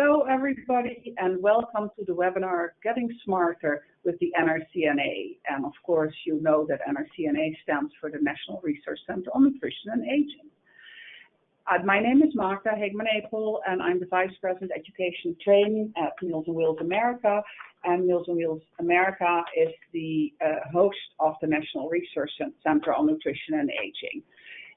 Hello, everybody, and welcome to the webinar, Getting Smarter with the NRCNA. And of course, you know that NRCNA stands for the National Research Center on Nutrition and Aging. My name is Magda Heegman-Epel, and I'm the Vice President Education Training at Meals on Wheels America. And Meals on Wheels America is the host of the National Research Center on Nutrition and Aging.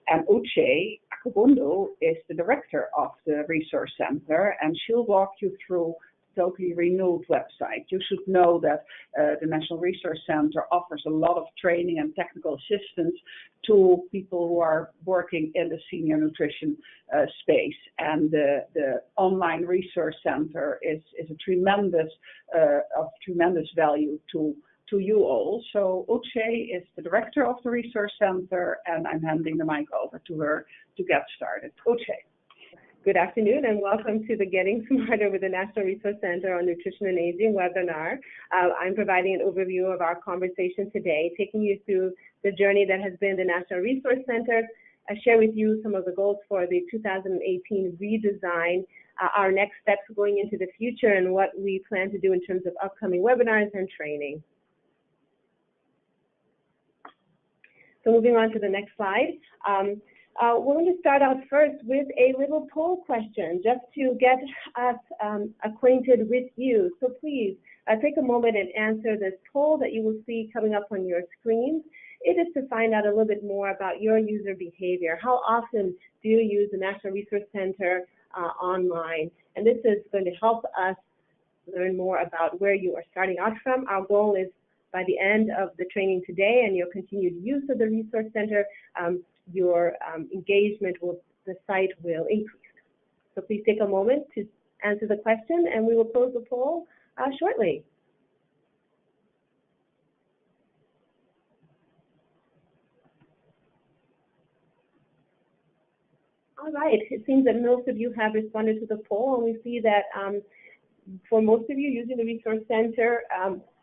And Uche Akubundu is the director of the Resource Center, and she'll walk you through the totally renewed website. You should know that the National Resource Center offers a lot of training and technical assistance to people who are working in the senior nutrition space. And the online Resource Center is a tremendous, of tremendous value to you all. So Uche is the director of the Resource Center, and I'm handing the mic over to her to get started. Uche. Good afternoon and welcome to the Getting Smarter with the National Resource Center on Nutrition and Aging webinar. I'm providing an overview of our conversation today, taking you through the journey that has been the National Resource Center. I share with you some of the goals for the 2018 redesign, our next steps going into the future, and what we plan to do in terms of upcoming webinars and training. So moving on to the next slide. We're going to start out first with a little poll question just to get us acquainted with you. So please take a moment and answer this poll that you will see coming up on your screens. It is to find out a little bit more about your user behavior. How often do you use the National Resource Center online? And this is going to help us learn more about where you are starting out from. Our goal is by the end of the training today and your continued use of the Resource Center, your engagement with the site will increase. So please take a moment to answer the question, and we will close the poll shortly. All right, it seems that most of you have responded to the poll, and we see that for most of you using the Resource Center,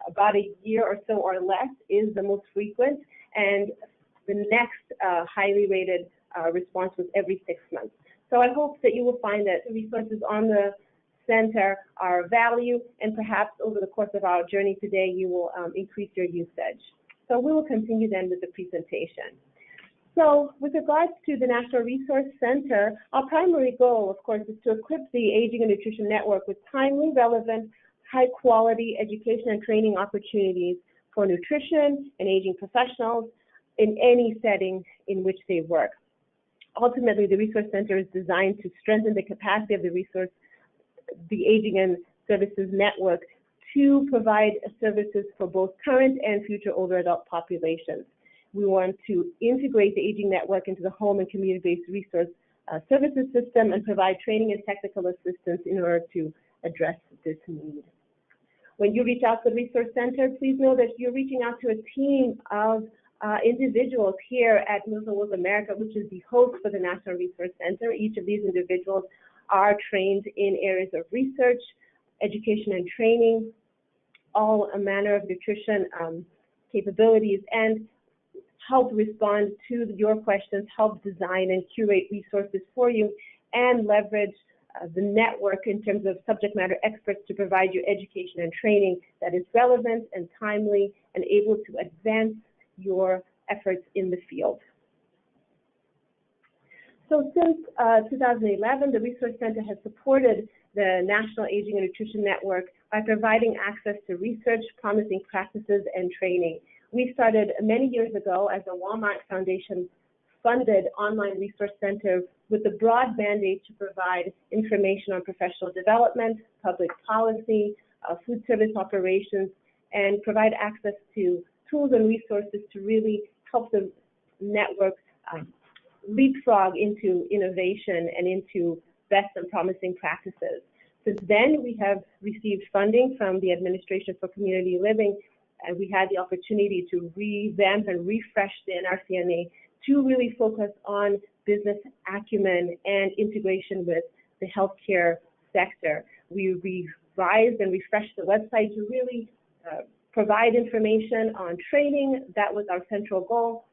about a year or so or less is the most frequent, and the next highly rated response was every 6 months. So I hope that you will find that the resources on the center are of value, and perhaps over the course of our journey today, you will increase your usage. So we will continue then with the presentation. So with regards to the National Resource Center, our primary goal, of course, is to equip the Aging and Nutrition Network with timely, relevant, high-quality education and training opportunities for nutrition and aging professionals in any setting in which they work. Ultimately, the Resource Center is designed to strengthen the capacity of the Aging and Services Network to provide services for both current and future older adult populations. We want to integrate the Aging Network into the home and community-based resource services system and provide training and technical assistance in order to address this need. When you reach out to the Resource Center, please know that you're reaching out to a team of individuals here at Meals on Wheels America, which is the host for the National Resource Center. Each of these individuals are trained in areas of research, education and training, all a manner of nutrition capabilities, and help respond to your questions, help design and curate resources for you, and leverage the network in terms of subject matter experts to provide you education and training that is relevant and timely and able to advance your efforts in the field. So since 2011, the Resource Center has supported the National Aging and Nutrition Network by providing access to research, promising practices, and training. We started many years ago as a Walmart Foundation funded online resource center with the broad mandate to provide information on professional development, public policy, food service operations, and provide access to tools and resources to really help the network leapfrog into innovation and into best and promising practices. Since then, we have received funding from the Administration for Community Living, and we had the opportunity to revamp and refresh the NRCNA to really focus on business acumen and integration with the healthcare sector. We revised and refreshed the website to really provide information on training. That was our central goal.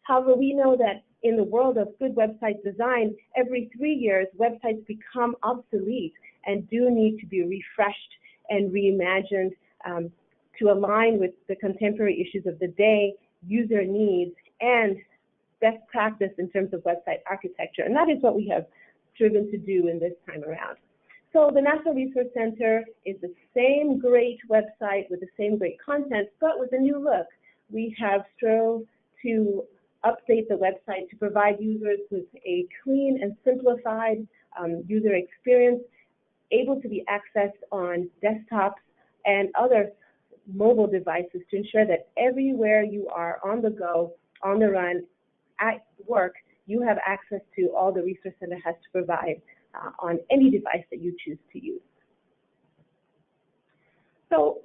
However, we know that in the world of good website design, every 3 years, websites become obsolete and do need to be refreshed and reimagined to align with the contemporary issues of the day, user needs, and best practice in terms of website architecture. And that is what we have striven to do in this time around. So the National Resource Center is the same great website with the same great content, but with a new look. We have strove to update the website to provide users with a clean and simplified user experience, able to be accessed on desktops and other mobile devices to ensure that everywhere you are, on the go, on the run, at work, you have access to all the Resource Center has to provide on any device that you choose to use. So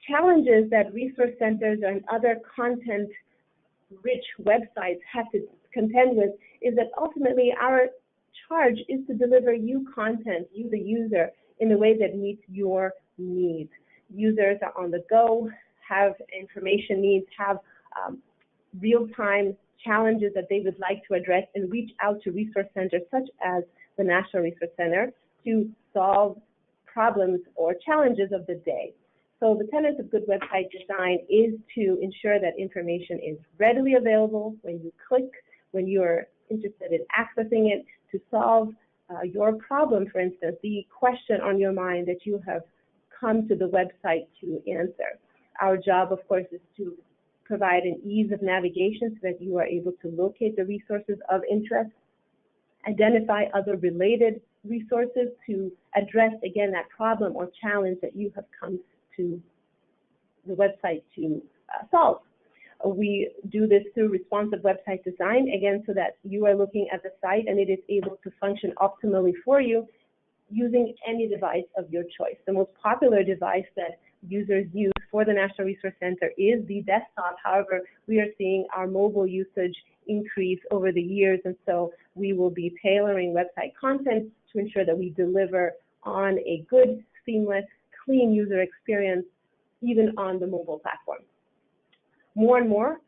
challenges that resource centers and other content-rich websites have to contend with is that ultimately our charge is to deliver you content, you the user, in a way that meets your needs. Users are on the go, have information needs, have real-time challenges that they would like to address, and reach out to resource centers such as the National Resource Center to solve problems or challenges of the day. So the tenets of good website design is to ensure that information is readily available when you click, when you're interested in accessing it, to solve your problem, for instance, the question on your mind that you have come to the website to answer. Our job, of course, is to provide an ease of navigation so that you are able to locate the resources of interest, identify other related resources to address, again, that problem or challenge that you have come to the website to solve. We do this through responsive website design, again, so that you are looking at the site and it is able to function optimally for you using any device of your choice. The most popular device that users use for the National Resource Center is the desktop. However, we are seeing our mobile usage increase over the years, and so we will be tailoring website content to ensure that we deliver on a good, seamless, clean user experience, even on the mobile platform. More and more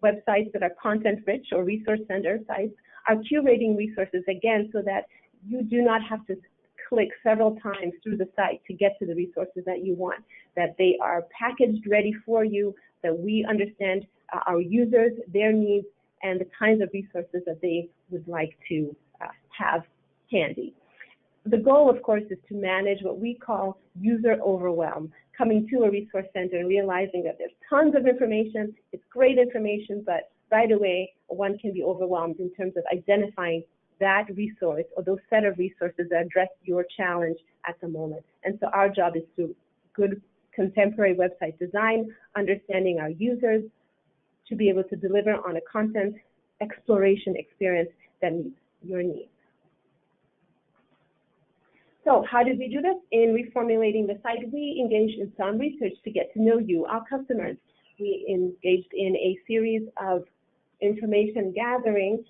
websites that are content-rich or resource center sites are curating resources, again, so that you do not have to click several times through the site to get to the resources that you want, that they are packaged ready for you, that we understand our users, their needs, and the kinds of resources that they would like to have handy. The goal, of course, is to manage what we call user overwhelm, coming to a resource center and realizing that there's tons of information, it's great information, but right away one can be overwhelmed in terms of identifying that resource or those set of resources that address your challenge at the moment. And so our job is to good contemporary website design, understanding our users, to be able to deliver on a content exploration experience that meets your needs. So how did we do this? In reformulating the site, we engaged in some research to get to know you, our customers. We engaged in a series of information gathering,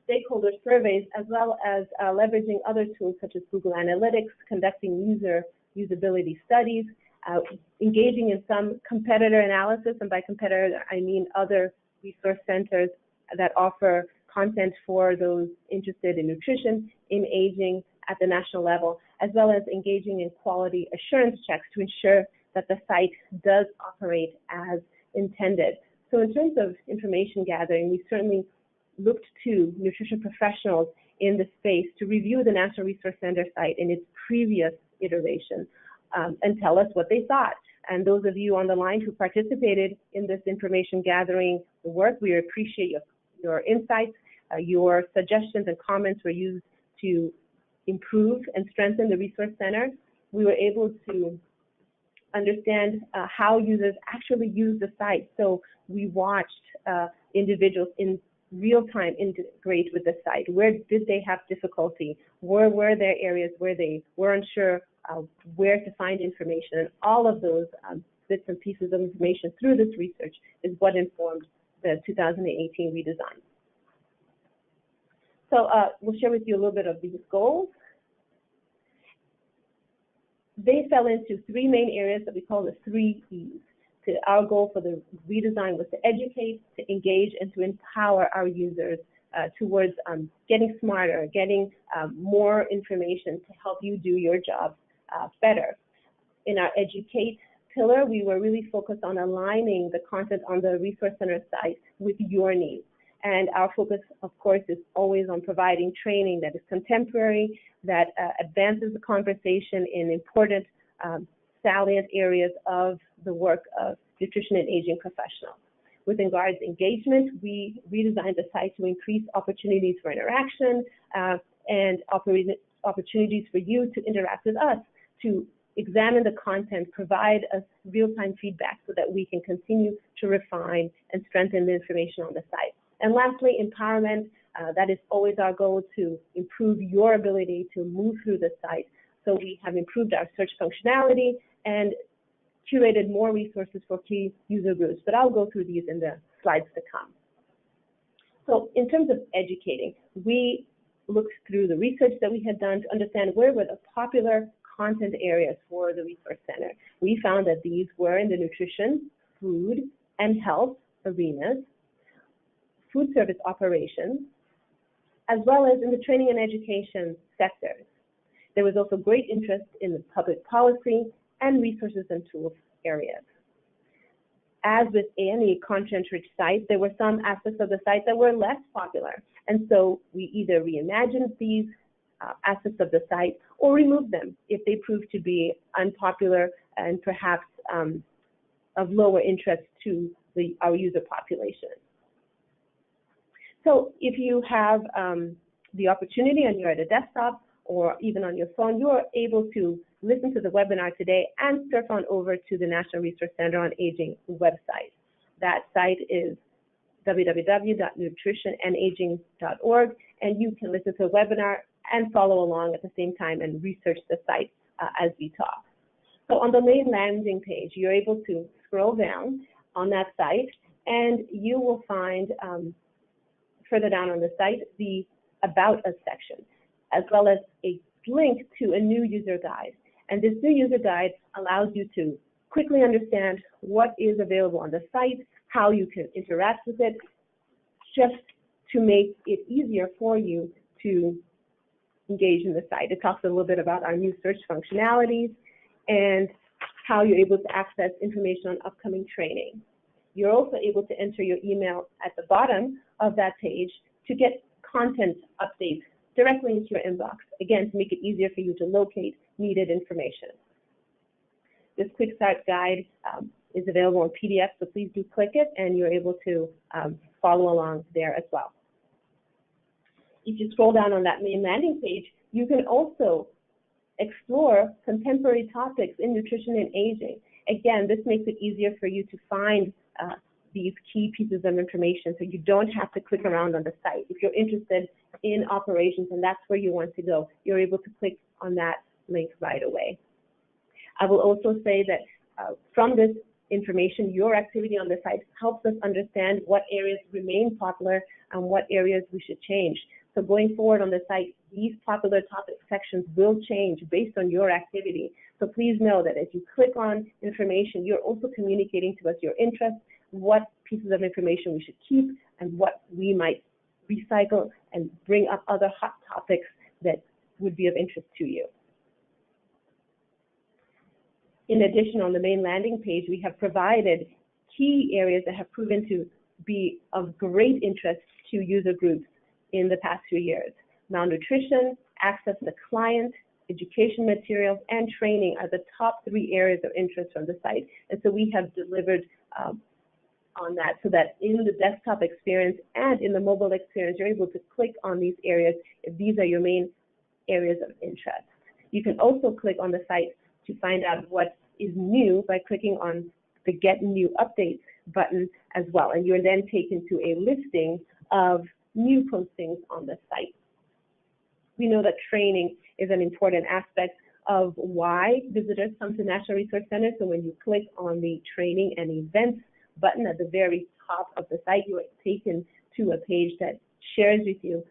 stakeholder surveys, as well as leveraging other tools such as Google Analytics, conducting usability studies, engaging in some competitor analysis, and by competitor I mean other resource centers that offer content for those interested in nutrition, in aging at the national level, as well as engaging in quality assurance checks to ensure that the site does operate as intended. So in terms of information gathering, we certainly looked to nutrition professionals in the space to review the National Resource Center site in its previous iteration and tell us what they thought. And those of you on the line who participated in this information gathering work, we appreciate your insights. Your suggestions and comments were used to improve and strengthen the Resource Center. We were able to understand how users actually use the site. So we watched individuals in real time integrate with the site. Where did they have difficulty? Where were there areas where they were unsure where to find information? And all of those bits and pieces of information through this research is what informed the 2018 redesign. So we'll share with you a little bit of these goals. They fell into three main areas that we call the 3 E's. Our goal for the redesign was to educate, to engage, and to empower our users towards getting smarter, getting more information to help you do your job better. In our educate pillar, we were really focused on aligning the content on the Resource Center site with your needs. And our focus, of course, is always on providing training that is contemporary, that advances the conversation in important salient areas of the work of nutrition and aging professionals. With regards to engagement, we redesigned the site to increase opportunities for interaction and opportunities for you to interact with us, to examine the content, provide us real-time feedback so that we can continue to refine and strengthen the information on the site. And lastly, empowerment. That is always our goal, to improve your ability to move through the site. So we have improved our search functionality and curated more resources for key user groups, but I'll go through these in the slides to come. So in terms of educating, we looked through the research that we had done to understand where were the popular content areas for the Resource Center. We found that these were in the nutrition, food, and health arenas, food service operations, as well as in the training and education sectors. There was also great interest in the public policy and resources and tools areas. As with any content-rich site, there were some aspects of the site that were less popular. And so we either reimagined these aspects of the site or removed them if they proved to be unpopular and perhaps of lower interest to our user population. So if you have the opportunity and you're at a desktop or even on your phone, you are able to listen to the webinar today and surf on over to the National Resource Center on Aging website. That site is www.nutritionandaging.org, and you can listen to the webinar and follow along at the same time and research the site as we talk. So on the main landing page, you're able to scroll down on that site, and you will find further down on the site the About Us section, as well as a link to a new user guide. And this new user guide allows you to quickly understand what is available on the site, how you can interact with it, just to make it easier for you to engage in the site. It talks a little bit about our new search functionalities and how you're able to access information on upcoming training. You're also able to enter your email at the bottom of that page to get content updates directly into your inbox, again, to make it easier for you to locate needed information. This quick start guide is available in PDF, so please do click it, and you're able to follow along there as well. If you scroll down on that main landing page, you can also explore contemporary topics in nutrition and aging. Again, this makes it easier for you to find these key pieces of information, so you don't have to click around on the site. If you're interested in operations and that's where you want to go, you're able to click on that link right away. I will also say that from this information, your activity on the site helps us understand what areas remain popular and what areas we should change. So going forward on the site, these popular topic sections will change based on your activity. So please know that as you click on information, you're also communicating to us your interests, what pieces of information we should keep, and what we might recycle and bring up other hot topics that would be of interest to you. In addition, on the main landing page, we have provided key areas that have proven to be of great interest to user groups in the past few years. Malnutrition, access to client, education materials, and training are the top 3 areas of interest from the site. And so we have delivered on that, so that in the desktop experience and in the mobile experience, you're able to click on these areas if these are your main areas of interest. You can also click on the site to find out what is new by clicking on the Get New Updates button as well, and you're then taken to a listing of new postings on the site. We know that training is an important aspect of why visitors come to National Resource Center, so when you click on the Training and Events button at the very top of the site, you are taken to a page that shares with you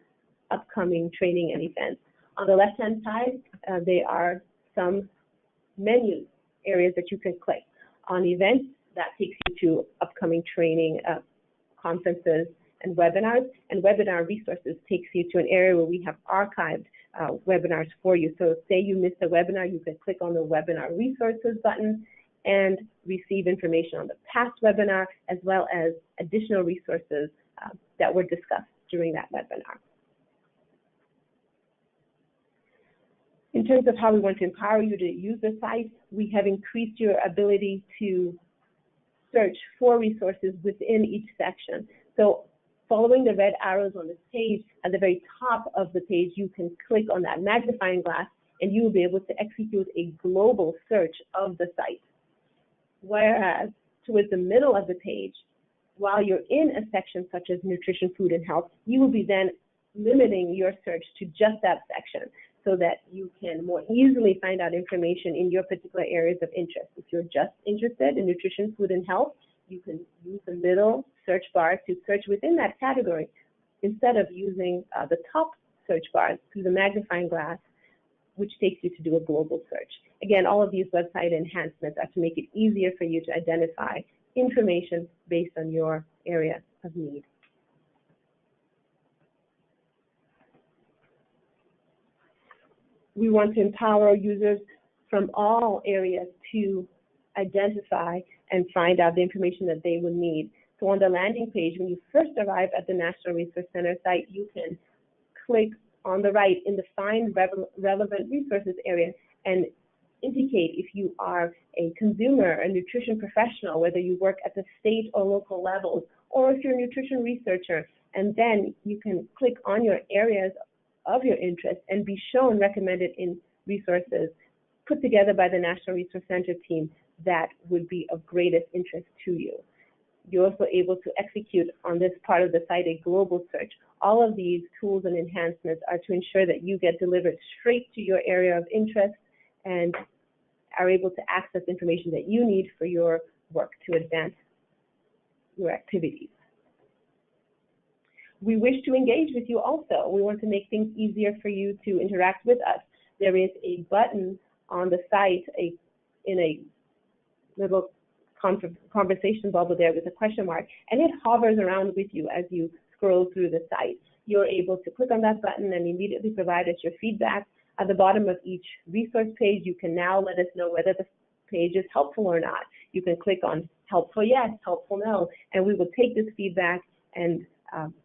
upcoming training and events. On the left-hand side, there are some menu areas that you can click. On events, that takes you to upcoming training, conferences, and webinars. And webinar resources takes you to an area where we have archived webinars for you. So say you missed a webinar, you can click on the webinar resources button and receive information on the past webinar, as well as additional resources that were discussed during that webinar. In terms of how we want to empower you to use the site, we have increased your ability to search for resources within each section. So following the red arrows on this page, at the very top of the page, you can click on that magnifying glass and you will be able to execute a global search of the site. Whereas towards the middle of the page, while you're in a section such as nutrition, food, and health, you will be then limiting your search to just that section so that you can more easily find out information in your particular areas of interest. If you're just interested in nutrition, food, and health, you can use the middle search bar to search within that category instead of using the top search bar through the magnifying glass, which takes you to do a global search. Again, all of these website enhancements are to make it easier for you to identify information based on your area of need. We want to empower users from all areas to identify and find out the information that they would need. So on the landing page, when you first arrive at the National Resource Center site, you can click on the right in the Find Relevant Resources area and indicate if you are a consumer, a nutrition professional, whether you work at the state or local levels, or if you're a nutrition researcher. And then you can click on your areas of your interest and be shown recommended in resources put together by the National Resource Center team that would be of greatest interest to you. You're also able to execute on this part of the site a global search. All of these tools and enhancements are to ensure that you get delivered straight to your area of interest and are able to access information that you need for your work to advance your activities. We wish to engage with you also. We want to make things easier for you to interact with us. There is a button on the site in a little conversation bubble there with a question mark, and it hovers around with you as you scroll through the site. You're able to click on that button and immediately provide us your feedback. At the bottom of each resource page, you can now let us know whether the page is helpful or not. You can click on helpful yes, helpful no, and we will take this feedback and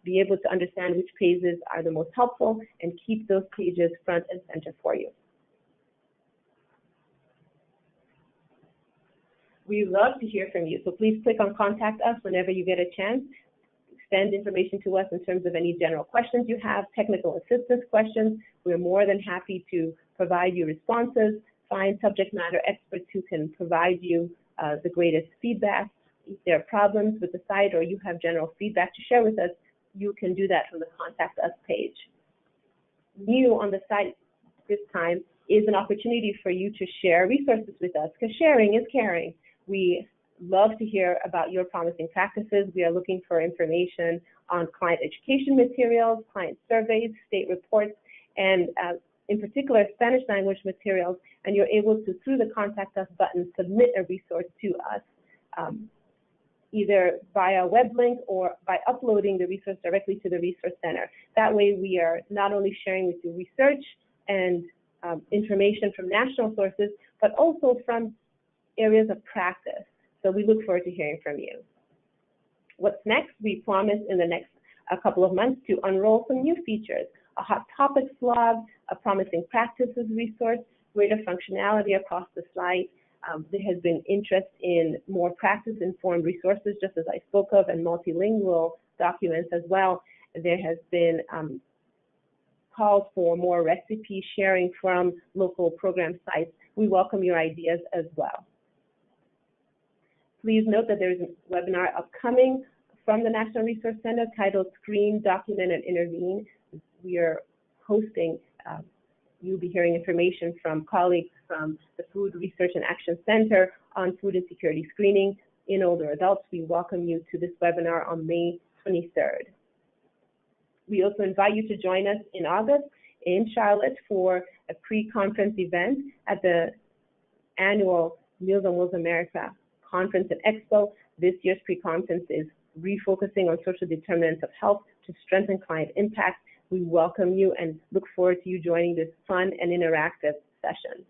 be able to understand which pages are the most helpful and keep those pages front and center for you. We love to hear from you, so please click on Contact Us whenever you get a chance. Send information to us in terms of any general questions you have, technical assistance questions. We're more than happy to provide you responses, find subject matter experts who can provide you the greatest feedback. If there are problems with the site or you have general feedback to share with us, you can do that from the Contact Us page. New on the site this time is an opportunity for you to share resources with us, because sharing is caring. We love to hear about your promising practices. We are looking for information on client education materials, client surveys, state reports, and in particular Spanish language materials, and you're able to, through the Contact Us button, submit a resource to us, either via web link or by uploading the resource directly to the Resource Center. That way we are not only sharing with you research and information from national sources, but also from areas of practice. So we look forward to hearing from you. What's next? We promise in the next couple of months to unroll some new features, a hot topics blog, a promising practices resource, greater functionality across the site. There has been interest in more practice-informed resources, just as I spoke of, and multilingual documents as well. There has been calls for more recipe sharing from local program sites. We welcome your ideas as well. Please note that there is a webinar upcoming from the National Resource Center titled Screen, Document, and Intervene. We are hosting, you'll be hearing information from colleagues from the Food Research and Action Center on food insecurity screening in older adults. We welcome you to this webinar on May 23rd. We also invite you to join us in August in Charlotte for a pre-conference event at the annual Meals on Wheels America conference and expo. This year's pre-conference is refocusing on social determinants of health to strengthen client impact. We welcome you and look forward to you joining this fun and interactive session.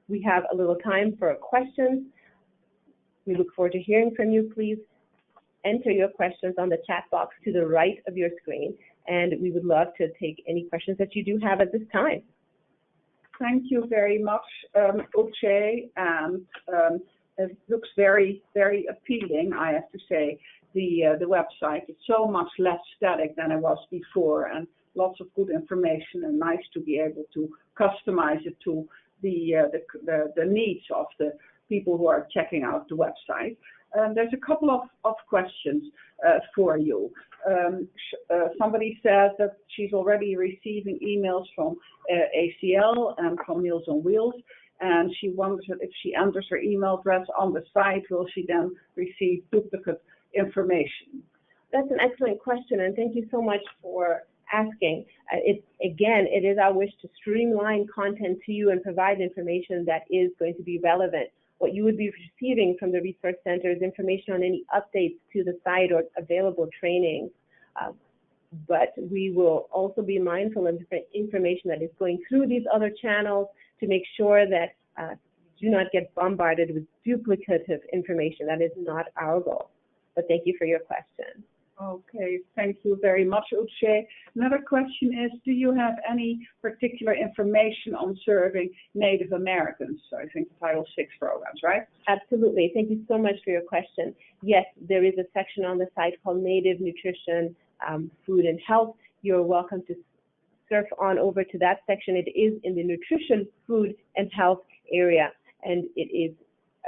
We have a little time for questions. We look forward to hearing from you. Please enter your questions on the chat box to the right of your screen, and we would love to take any questions that you do have at this time. Thank you very much, Uche, and it looks very, very appealing, I have to say. The website is so much less static than it was before, and lots of good information, and nice to be able to customize it to the needs of the people who are checking out the website. There's a couple of questions for you. Somebody says that she's already receiving emails from ACL and from Meals on Wheels, and she wonders that if she enters her email address on the site, will she then receive duplicate information? That's an excellent question, and thank you so much for asking. It is our wish to streamline content to you and provide information that is going to be relevant. What you would be receiving from the Resource Center is information on any updates to the site or available training. But we will also be mindful of the information that is going through these other channels to make sure that you do not get bombarded with duplicative information. That is not our goal. But thank you for your question. Okay, thank you very much, Uche. Another question is, do you have any particular information on serving Native Americans? So I think Title VI programs, right? Absolutely. Thank you so much for your question. Yes, there is a section on the site called Native Nutrition, Food and Health. You're welcome to surf on over to that section. It is in the nutrition, food, and health area, and it is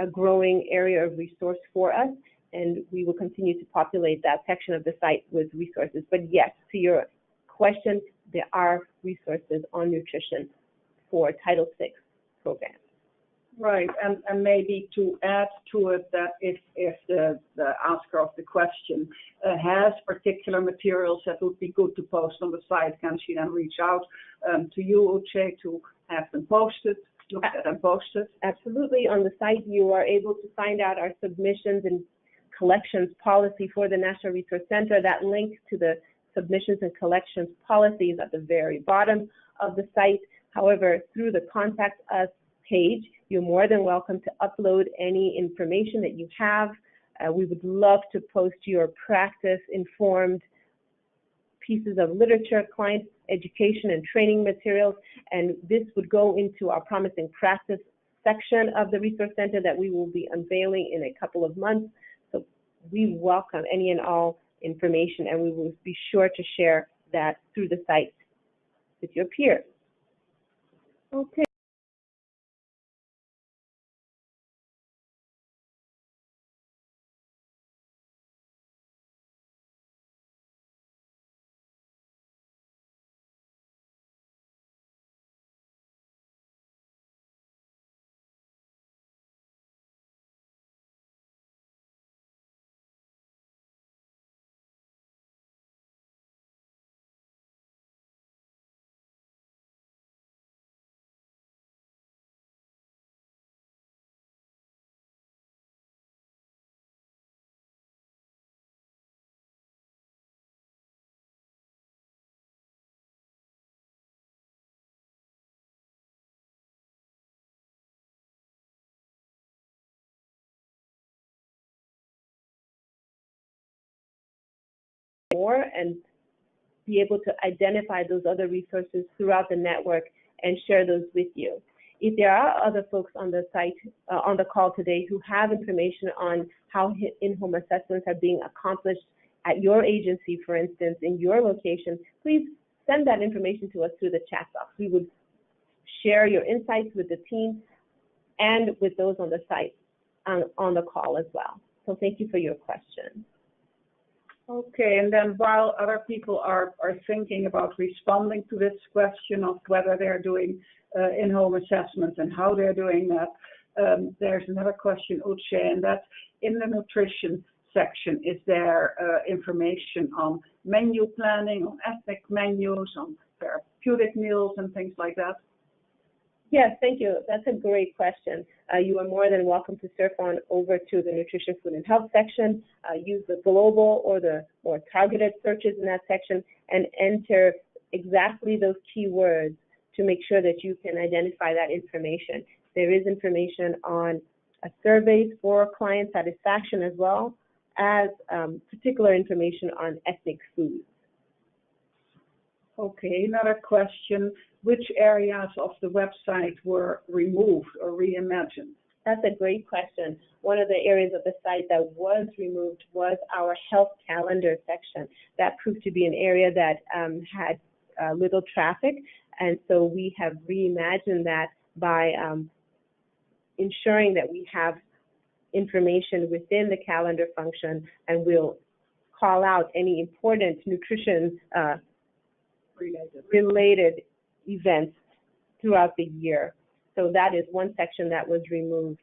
a growing area of resource for us, and we will continue to populate that section of the site with resources. But yes, to your question, there are resources on nutrition for Title VI programs. Right, and maybe to add to it that if the asker of the question has particular materials that would be good to post on the site, can she then reach out to you, Uche, to have them posted, look at them posted? Absolutely. On the site, you are able to find out our submissions and collections policy for the National Resource Center. That link to the submissions and collections policy is at the very bottom of the site. However, through the Contact Us page, you're more than welcome to upload any information that you have. We would love to post your practice-informed pieces of literature, client education, and training materials, and this would go into our Promising Practice section of the Resource Center that we will be unveiling in a couple of months. So we welcome any and all information, and we will be sure to share that through the site with your peers. Okay. More and be able to identify those other resources throughout the network and share those with you. If there are other folks on the site, on the call today who have information on how in-home assessments are being accomplished at your agency, for instance, in your location, please send that information to us through the chat box. We would share your insights with the team and with those on the site on the call as well. So thank you for your question. Okay, and then while other people are thinking about responding to this question of whether they're doing in-home assessments and how they're doing that, there's another question, Uche, and that's in the nutrition section. Is there information on menu planning, on ethnic menus, on therapeutic meals and things like that? Yes, thank you. That's a great question. You are more than welcome to surf on over to the Nutrition, Food, and Health section, use the global or the more targeted searches in that section, and enter exactly those keywords to make sure that you can identify that information. There is information on surveys for client satisfaction as well as particular information on ethnic foods. Okay, another question. Which areas of the website were removed or reimagined? That's a great question. One of the areas of the site that was removed was our health calendar section. That proved to be an area that had little traffic, and so we have reimagined that by ensuring that we have information within the calendar function, and we'll call out any important nutrition related events throughout the year. So that is one section that was removed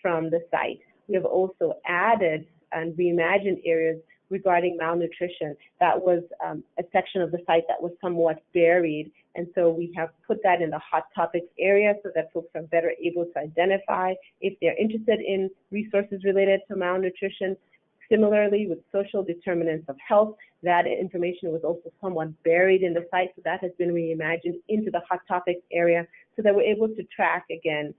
from the site. We have also added and reimagined areas regarding malnutrition. That was a section of the site that was somewhat buried, and so we have put that in the hot topics area so that folks are better able to identify if they're interested in resources related to malnutrition. Similarly, with social determinants of health, that information was also somewhat buried in the site, so that has been reimagined into the hot topics area so that we're able to track, again,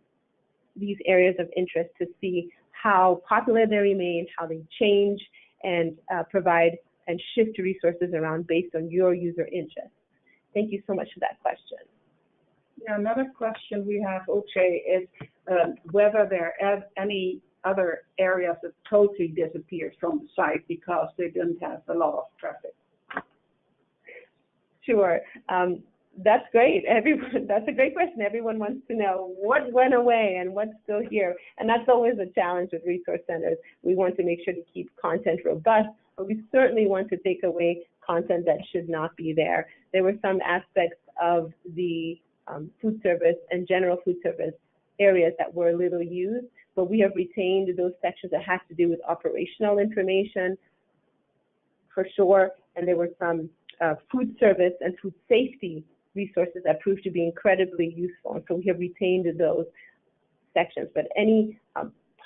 these areas of interest to see how popular they remain, how they change, and provide and shift resources around based on your user interest. Thank you so much for that question. Yeah, another question we have, Uche, is whether there are any other areas that totally disappeared from the site because they didn't have a lot of traffic. Sure. That's great. That's a great question. Everyone wants to know what went away and what's still here. And that's always a challenge with resource centers. We want to make sure to keep content robust, but we certainly want to take away content that should not be there. There were some aspects of the food service and general food service areas that were little used, but we have retained those sections that have to do with operational information for sure. And there were some food service and food safety resources that proved to be incredibly useful. And so we have retained those sections. But any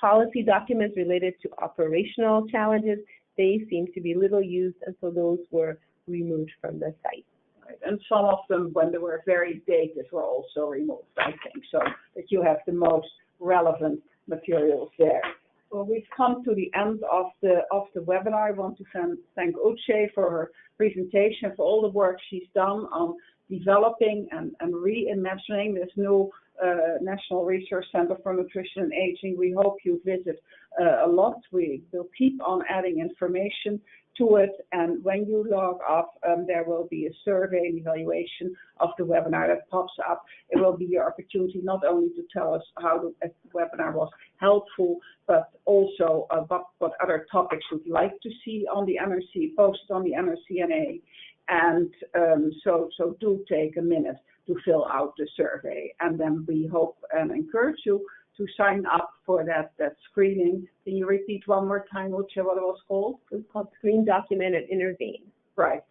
policy documents related to operational challenges, they seem to be little used, and so those were removed from the site. Right. And some of them, when they were very dated, were also removed, I think, so that you have the most relevant materials there. Well, we've come to the end of the webinar. I want to thank Uche for her presentation, for all the work she's done on developing and reimagining this new National Research Center for Nutrition and Aging. We hope you visit a lot. We will keep on adding information to it, and when you log off, there will be a survey and evaluation of the webinar that pops up. It will be your opportunity not only to tell us how the webinar was helpful, but also what other topics you'd like to see on the NRC, posted on the NRCNA. And so do take a minute to fill out the survey, and then we hope and encourage you to sign up for that screening. Can you repeat one more time, Uche, what it was called? It was called Screen, Document, and Intervene. Right.